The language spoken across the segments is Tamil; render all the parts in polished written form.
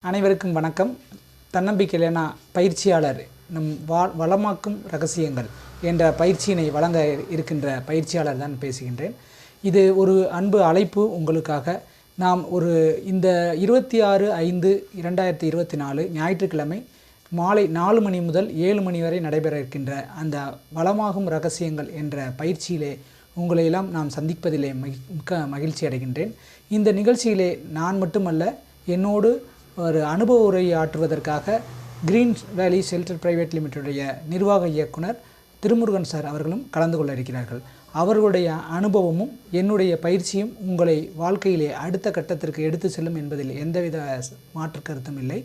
அனைவருக்கும் வணக்கம். தன்னம்பிக்கையிலான பயிற்சியாளர் நம் வளமாக்கும் ரகசியங்கள் என்ற பயிற்சியினை வழங்க இருக்கின்ற பயிற்சியாளர் தான் பேசுகின்றேன். இது ஒரு அன்பு அழைப்பு உங்களுக்காக. நாம் இந்த 26/5/2024 ஞாயிற்றுக்கிழமை மாலை 4 மணி முதல் 7 மணி வரை நடைபெற இருக்கின்ற அந்த வளமாகும் ரகசியங்கள் என்ற பயிற்சியிலே உங்களையெல்லாம் நாம் சந்திப்பதிலே மிக்க மகிழ்ச்சி அடைகின்றேன். இந்த நிகழ்ச்சியிலே நான் மட்டுமல்ல, என்னோடு ஒரு அனுபவ உரையை ஆற்றுவதற்காக கிரீன் வேலி ஷெல்டர் பிரைவேட் லிமிடெடுடைய நிர்வாக இயக்குனர் திருமுருகன் சார் அவர்களும் கலந்து கொள்ள இருக்கிறார்கள். அவர்களுடைய அனுபவமும் என்னுடைய பயிற்சியும் உங்களை வாழ்க்கையிலே அடுத்த கட்டத்திற்கு எடுத்து செல்லும் என்பதில் எந்தவித மாற்று கருத்தும் இல்லை.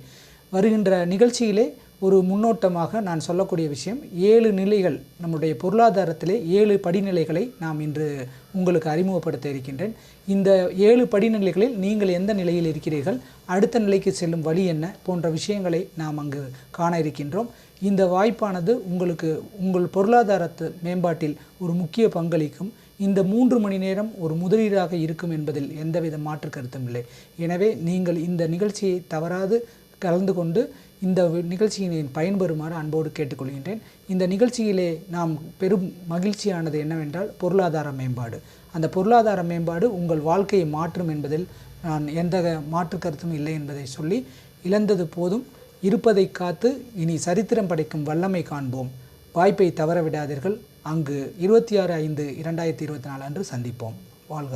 வருகின்ற நிகழ்ச்சியிலே ஒரு முன்னோட்டமாக நான் சொல்லக்கூடிய விஷயம், 7 நிலைகள், நம்முடைய பொருளாதாரத்திலே 7 படிநிலைகளை நாம் இன்று உங்களுக்கு அறிமுகப்படுத்த இருக்கின்றேன். இந்த 7 படிநிலைகளில் நீங்கள் எந்த நிலையில் இருக்கிறீர்கள், அடுத்த நிலைக்கு செல்லும் வழி என்ன போன்ற விஷயங்களை நாம் அங்கு காண இருக்கின்றோம். இந்த வாய்ப்பானது உங்களுக்கு உங்கள் பொருளாதாரத்து மேம்பாட்டில் ஒரு முக்கிய பங்களிக்கும். இந்த 3 மணி நேரம் ஒரு முதலீடாக இருக்கும் என்பதில் எந்தவித மாற்று கருத்தும் இல்லை. எனவே நீங்கள் இந்த நிகழ்ச்சியை தவறாது கலந்து கொண்டு இந்த நிகழ்ச்சியினை பயன்பெறுமாறு அன்போடு கேட்டுக்கொள்கின்றேன். இந்த நிகழ்ச்சியிலே நாம் பெரும் மகிழ்ச்சியானது என்னவென்றால் பொருளாதார மேம்பாடு. அந்த பொருளாதார மேம்பாடு உங்கள் வாழ்க்கையை மாற்றும் என்பதில் நான் எந்த மாற்று கருத்தும் இல்லை என்பதை சொல்லி, இழந்தது போதும், இருப்பதை காத்து இனி சரித்திரம் படைக்கும் வல்லமை காண்போம். வாய்ப்பை தவற விடாதீர்கள். அங்கு 26/5/2024 அன்று சந்திப்போம். வாழ்க.